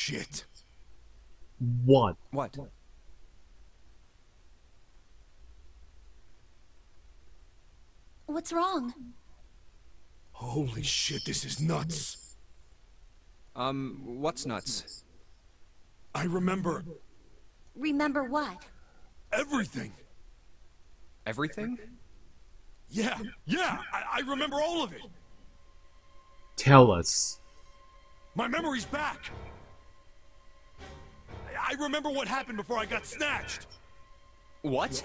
shit. What? What? What's wrong? Holy shit, this is nuts. What's nuts? I remember Remember what? everything. Everything? Yeah, I remember all of it. Tell us. My memory's back. I remember what happened before I got snatched. What?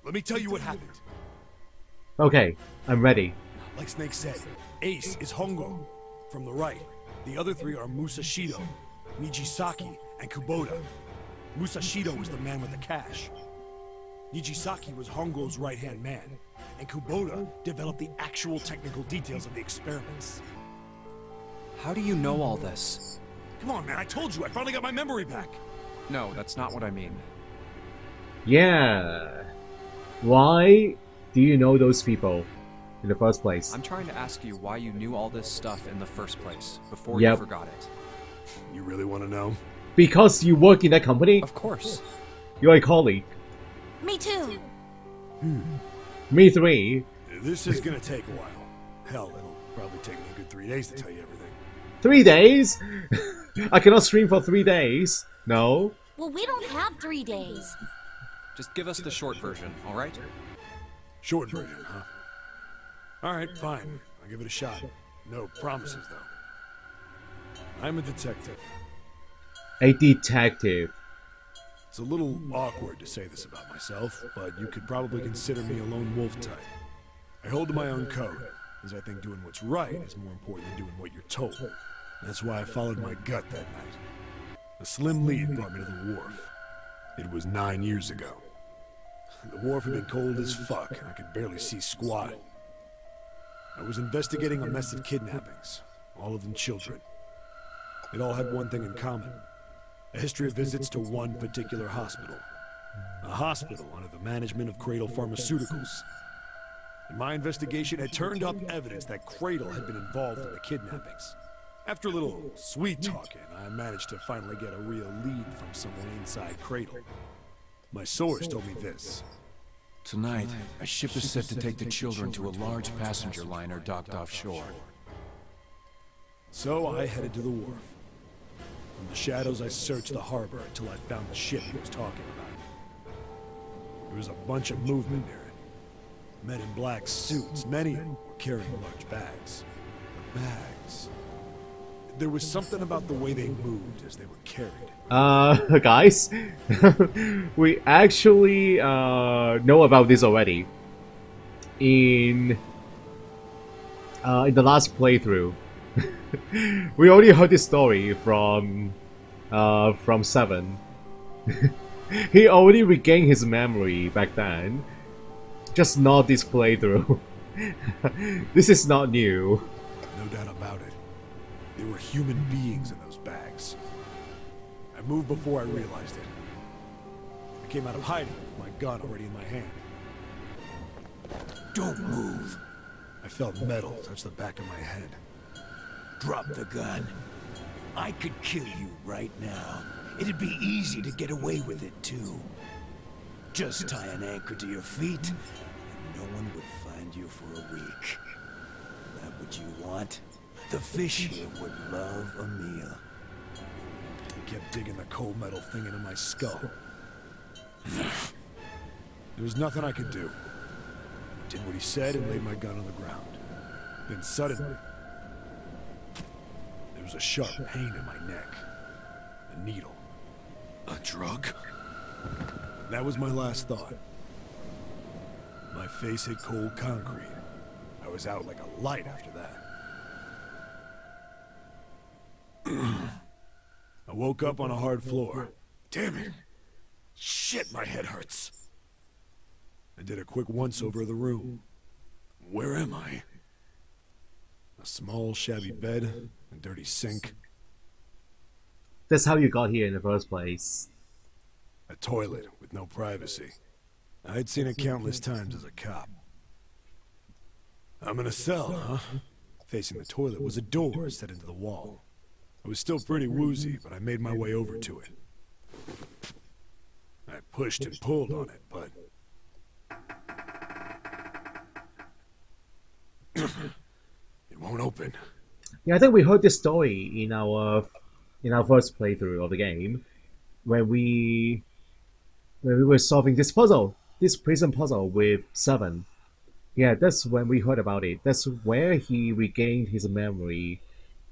Let me tell you what happened. Okay, I'm ready. Like Snake said, Ace is Hongo from the right. The other three are Musashido, Nijisaki, and Kubota. Musashido was the man with the cash. Nijisaki was Hongo's right-hand man, and Kubota developed the actual technical details of the experiments. How do you know all this? Come on, man, I told you, I finally got my memory back. No, that's not what I mean. Yeah. Why do you know those people in the first place? I'm trying to ask you why you knew all this stuff in the first place, before Yep. you forgot it. You really want to know? Because you work in that company? Of course. You're a colleague. Me too. Me three. This is gonna take a while. Hell, it'll probably take me a good 3 days to tell you everything. 3 days? I cannot stream for 3 days. No. Well, we don't have 3 days. Just give us the short version, alright? Short version, huh? Alright, fine. I'll give it a shot. No promises, though. I'm a detective. A detective. It's a little awkward to say this about myself, but you could probably consider me a lone wolf type. I hold to my own code, as I think doing what's right is more important than doing what you're told. That's why I followed my gut that night. A slim lead brought me to the wharf. It was 9 years ago. The wharf had been cold as fuck, and I could barely see squat. I was investigating a mess of kidnappings, all of them children. It all had one thing in common. A history of visits to one particular hospital. A hospital under the management of Cradle Pharmaceuticals. In my investigation had turned up evidence that Cradle had been involved in the kidnappings. After a little sweet talking, I managed to finally get a real lead from someone inside Cradle. My source told me this. Tonight, a ship is set to take the children to a large passenger liner docked offshore. So I headed to the wharf. From the shadows, I searched the harbor until I found the ship he was talking about. There was a bunch of movement near it. Men in black suits, many of them were carrying large bags. The bags. There was something about the way they moved as they were carried. Guys, we actually know about this already. In the last playthrough, we already heard this story from 7. He already regained his memory back then, just not this playthrough. This is not new. No doubt about it. There were human beings in those bags. I moved before I realized it. I came out of hiding with my gun already in my hand. Don't move. I felt metal touch the back of my head. Drop the gun. I could kill you right now. It'd be easy to get away with it, too. Just tie an anchor to your feet, and no one would find you for a week. That what you want? The fish here would love a meal. He kept digging the cold metal thing into my skull. There was nothing I could do. I did what he said and laid my gun on the ground. Then suddenly, there was a sharp pain in my neck. A needle. A drug? That was my last thought. My face hit cold concrete. I was out like a light after that. I woke up on a hard floor. Damn it! Shit, my head hurts. I did a quick once-over of the room. Where am I? A small, shabby bed, a dirty sink. That's how you got here in the first place. A toilet with no privacy. I'd seen it countless times as a cop. I'm in a cell, huh? Facing the toilet was a door set into the wall. I was still pretty woozy, but I made my way over to it. I pushed and pulled on it, but... it won't open. Yeah, I think we heard this story in our first playthrough of the game, when we were solving this puzzle, this prison puzzle with Seven. Yeah, that's when we heard about it. That's where he regained his memory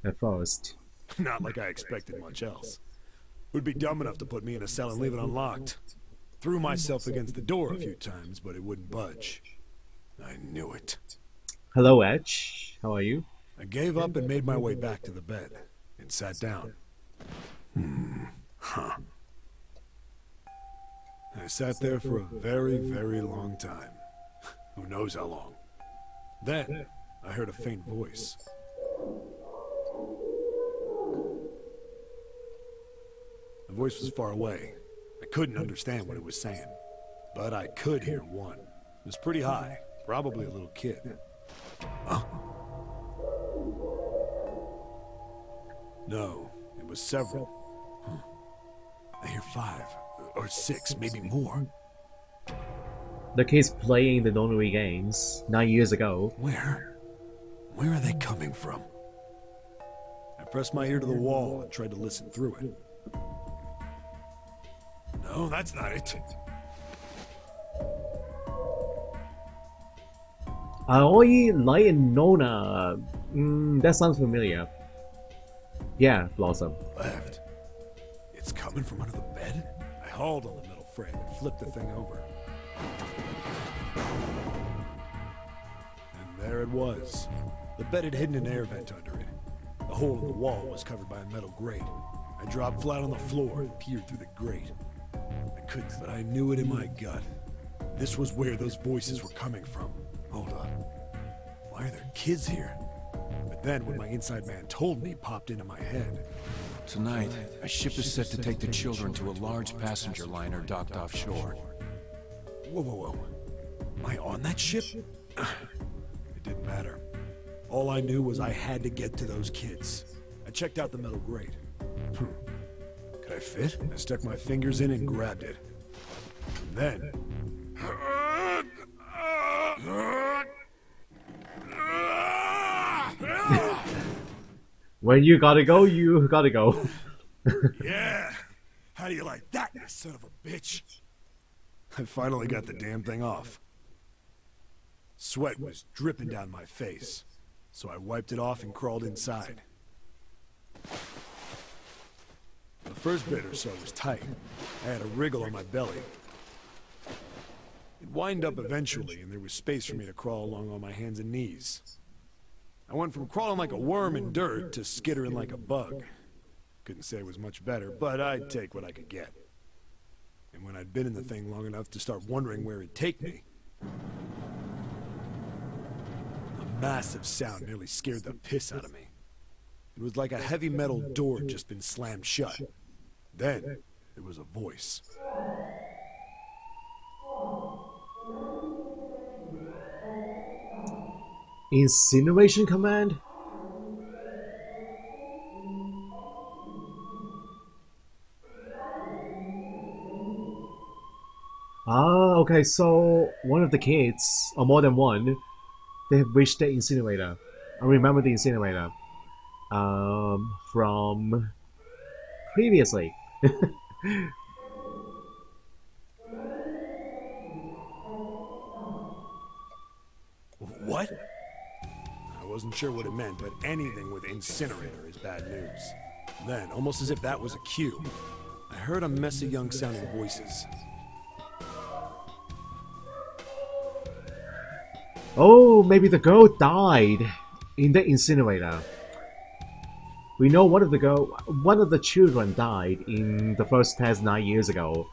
at first. Not like I expected much else. Would be dumb enough to put me in a cell and leave it unlocked. Threw myself against the door a few times, but it wouldn't budge. I knew it. Hello, Edge. How are you? I gave up and made my way back to the bed, and sat down. I sat there for a very, very long time. Who knows how long. Then, I heard a faint voice. The voice was far away. I couldn't understand what it was saying. But I could hear one. It was pretty high, probably a little kid. Huh? No, it was several. I hear 5, or 6, maybe more. The kids playing the Nonary games 9 years ago. Where are they coming from? I pressed my ear to the wall and tried to listen through it. No, that's not it. Aoi, Light, and Nona. That sounds familiar. Yeah, Blossom. Left. It's coming from under the bed? I hauled on the metal frame and flipped the thing over. And there it was. The bed had hidden an air vent under it. The hole in the wall was covered by a metal grate. I dropped flat on the floor and peered through the grate. I couldn't, but I knew it in my gut. This was where those voices were coming from. Hold on. Why are there kids here? But then, when my inside man told me, popped into my head. Tonight, a ship is set to take the children to a large passenger liner docked offshore. Whoa, whoa, whoa. Am I on that ship? It didn't matter. All I knew was I had to get to those kids. I checked out the metal grate. Could I fit? I stuck my fingers in and grabbed it. And then... When you gotta go, you gotta go. Yeah! How do you like that, you son of a bitch? I finally got the damn thing off. Sweat was dripping down my face, so I wiped it off and crawled inside. The first bit or so was tight. I had a wriggle on my belly. It wind up eventually, and there was space for me to crawl along on my hands and knees. I went from crawling like a worm in dirt to skittering like a bug. Couldn't say it was much better, but I'd take what I could get. And when I'd been in the thing long enough to start wondering where it'd take me, a massive sound nearly scared the piss out of me. It was like a heavy metal door had just been slammed shut. Then, there was a voice. Incineration command? Ah, okay, so one of the kids, or more than one, they have reached the incinerator. I remember the incinerator. From previously. What? I wasn't sure what it meant, but anything with incinerator is bad news. Then, almost as if that was a cue, I heard a mess of young-sounding voices. Oh, maybe the girl died in the incinerator. We know one of the children died in the first test 9 years ago.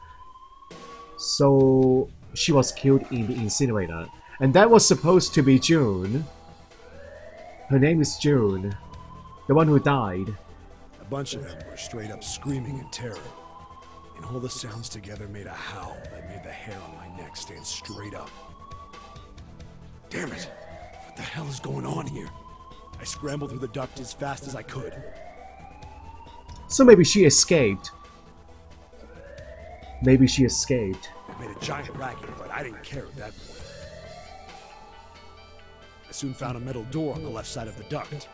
So she was killed in the incinerator. And that was supposed to be June. Her name is June. The one who died. A bunch of them were straight up screaming in terror. And all the sounds together made a howl that made the hair on my neck stand straight up. Damn it! What the hell is going on here? I scrambled through the duct as fast as I could. So maybe she escaped. Maybe she escaped. It made a giant racket, but I didn't care at that point. I soon found a metal door on the left side of the duct.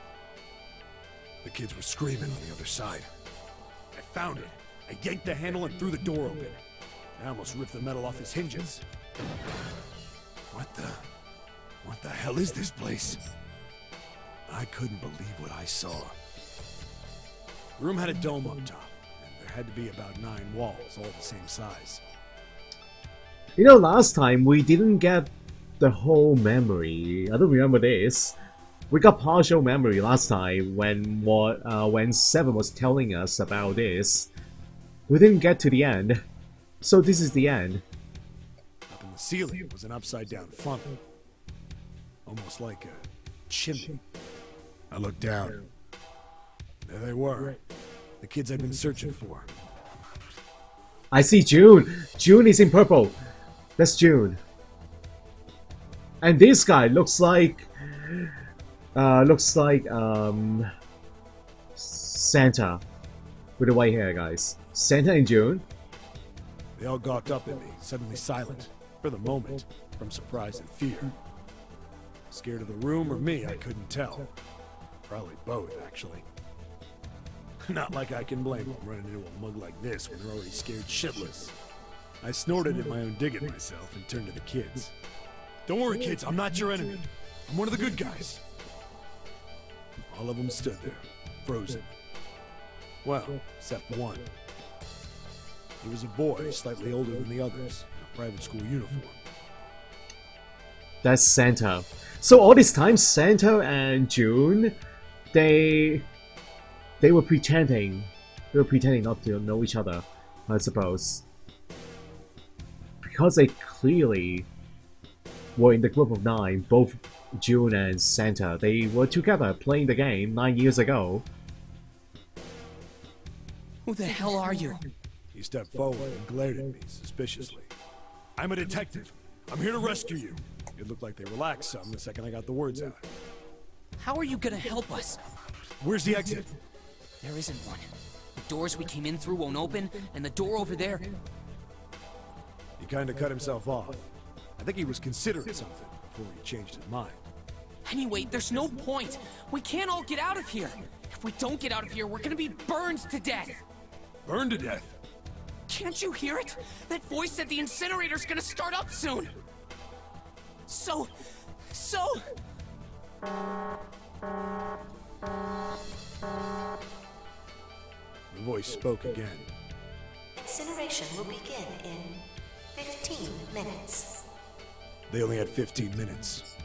The kids were screaming on the other side. I found it. I yanked the handle and threw the door open. I almost ripped the metal off its hinges. What the hell is this place? I couldn't believe what I saw. The room had a dome up top, and there had to be about 9 walls, all the same size. You know, last time we didn't get the whole memory. I don't remember this. We got partial memory last time when Seven was telling us about this. We didn't get to the end, so this is the end. Up in the ceiling was an upside-down funnel, almost like a chimney. I looked down. There they were, the kids I'd been searching for. I see June. June is in purple. That's June. And this guy looks like Santa with the white hair, guys. Santa and June. They all gawked up at me, suddenly silent, for the moment, from surprise and fear. Scared of the room or me, I couldn't tell. Probably both, actually. Not like I can blame them running into a mug like this when they're already scared shitless. I snorted at my own dig at myself and turned to the kids. Don't worry, kids, I'm not your enemy. I'm one of the good guys. All of them stood there, frozen. Well, except one. He was a boy, slightly older than the others, in a private school uniform. That's Santa. So all this time, Santa and June, they were pretending. They were pretending not to know each other, I suppose. Because they clearly were in the group of 9, both June and Santa. They were together playing the game 9 years ago. Who the hell are you? He stepped forward and glared at me suspiciously. I'm a detective. I'm here to rescue you. It looked like they relaxed some the second I got the words out. How are you gonna help us? Where's the exit? There isn't one. The doors we came in through won't open, and the door over there... He kinda cut himself off. I think he was considering something before he changed his mind. Anyway, there's no point. We can't all get out of here. If we don't get out of here, we're gonna be burned to death. Burned to death? Can't you hear it? That voice said the incinerator's gonna start up soon. So... The voice spoke again. Incineration will begin in 15 minutes. They only had 15 minutes.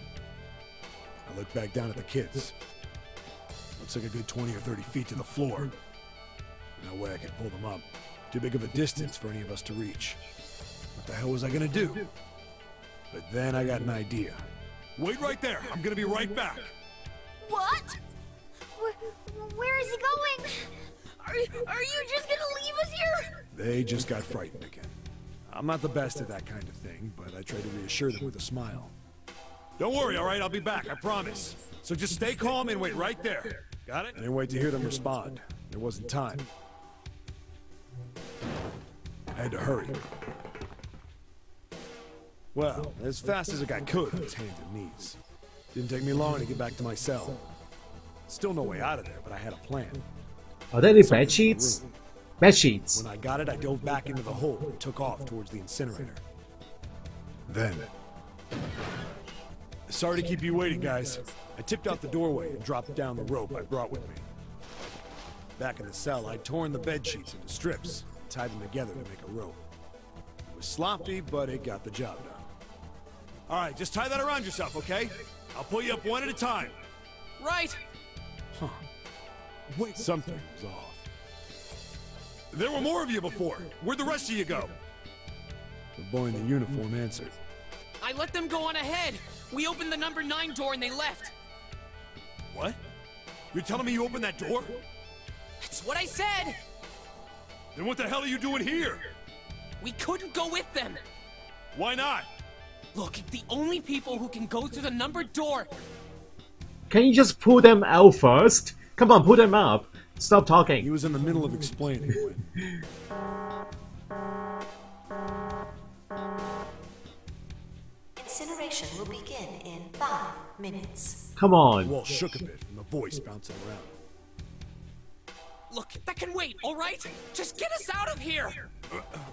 I looked back down at the kids. Looks like a good 20 or 30 feet to the floor. No way I could pull them up. Too big of a distance for any of us to reach. What the hell was I gonna do? But then I got an idea. Wait right there! I'm gonna be right back! What? Where is he going? Are you just gonna leave us here? They just got frightened again. I'm not the best at that kind of thing, but I try to reassure them with a smile. Don't worry, alright? I'll be back, I promise. So just stay calm and wait right there. Got it? I didn't wait to hear them respond. There wasn't time. I had to hurry. Well, as fast as I could on his hands and knees. Didn't take me long to get back to my cell. Still no way out of there, but I had a plan. Are there any bed sheets? Bed sheets. When I got it, I dove back into the hole and took off towards the incinerator. Then... Sorry to keep you waiting, guys. I tipped out the doorway and dropped down the rope I brought with me. Back in the cell, I'd torn the bed sheets into strips and tied them together to make a rope. It was sloppy, but it got the job done. Alright, just tie that around yourself, okay? I'll pull you up one at a time. Right. Huh. Wait, something was off. There were more of you before. Where'd the rest of you go? The boy in the uniform answered. I let them go on ahead. We opened the number 9 door and they left. What? You're telling me you opened that door? That's what I said. Then what the hell are you doing here? We couldn't go with them. Why not? Look, the only people who can go through the numbered door... Can you just pull them out first? Come on, pull them up. Stop He talking. was in the middle of explaining when... Incineration will begin in 5 minutes. Come The on. wall shook a bit from the voice bouncing around. Look, that can wait, all right? Just get us out of here!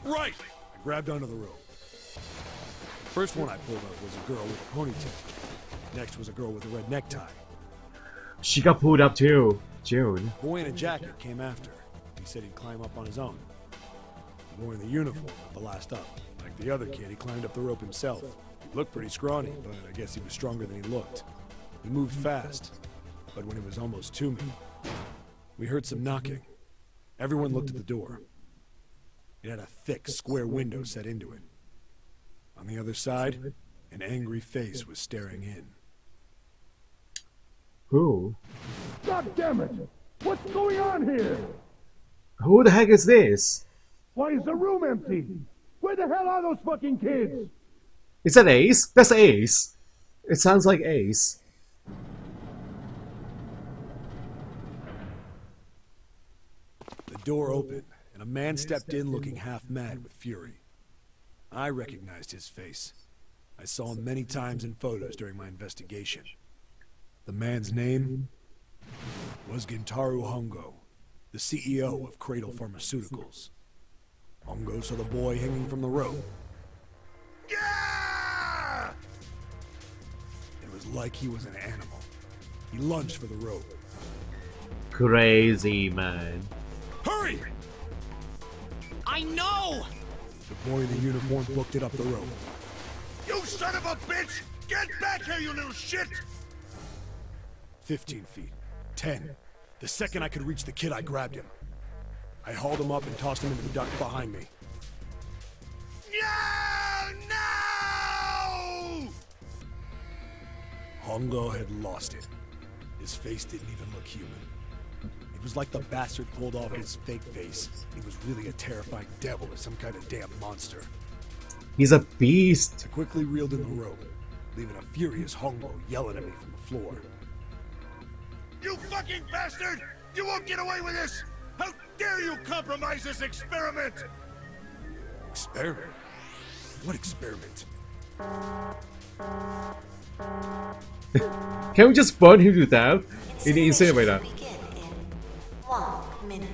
Right! I grabbed onto the rope. The first one I pulled up was a girl with a ponytail. Next was a girl with a red necktie. She got pulled up too. June. A boy in a jacket came after. He said he'd climb up on his own. The boy in the uniform was the last up. Like the other kid, he climbed up the rope himself. He looked pretty scrawny, but I guess he was stronger than he looked. He moved fast, but when he was almost to me, we heard some knocking. Everyone looked at the door. It had a thick, square window set into it. On the other side, an angry face was staring in. Who? God damn it! What's going on here? Who the heck is this? Why is the room empty? Where the hell are those fucking kids? Is that Ace? That's Ace. It sounds like Ace. The door opened, and a man stepped in looking half mad with fury. I recognized his face. I saw him many times in photos during my investigation. The man's name was Gintaro Hongo, the CEO of Cradle Pharmaceuticals. Hongo saw the boy hanging from the rope. Yeah! It was like he was an animal. He lunged for the rope. Crazy man. Hurry! I know! The boy in the uniform booked it up the rope. You son of a bitch! Get back here, you little shit! 15 feet. 10. The second I could reach the kid, I grabbed him. I hauled him up and tossed him into the duct behind me. No! No! Hongo had lost it. His face didn't even look human. It was like the bastard pulled off his fake face. He was really a terrifying devil or some kind of damn monster. He's a beast. I quickly reeled in the rope, leaving a furious Hongo yelling at me from the floor. You fucking bastard! You won't get away with this! How dare you compromise this experiment! Experiment? What experiment? Can we just burn him to death in the incinerator? Will begin in 1 minute.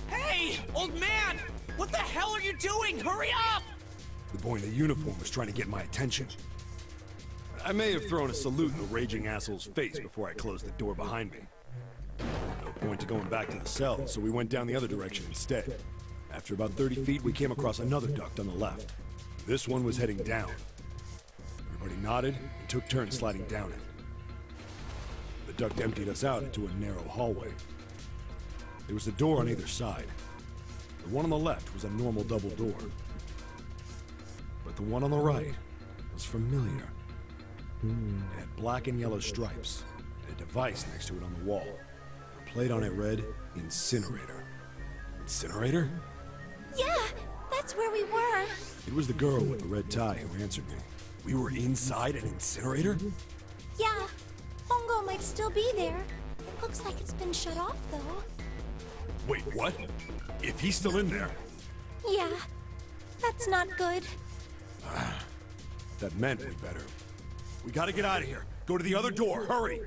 Hey, old man! What the hell are you doing? Hurry up! The boy in the uniform was trying to get my attention. I may have thrown a salute in the raging asshole's face before I closed the door behind me. No point to going back to the cell, so we went down the other direction instead. After about 30 feet, we came across another duct on the left. This one was heading down. Everybody nodded and took turns sliding down it. The duct emptied us out into a narrow hallway. There was a door on either side. The one on the left was a normal double door. But the one on the right was familiar. It had black and yellow stripes, and a device next to it on the wall. A plate on it read, Incinerator. Incinerator? Yeah, that's where we were. It was the girl with the red tie who answered me. We were inside an incinerator? Yeah, Hongo might still be there. It looks like it's been shut off, though. Wait, what? If he's still in there? Yeah, that's not good. That meant we better. We gotta get out of here. Go to the other door, hurry!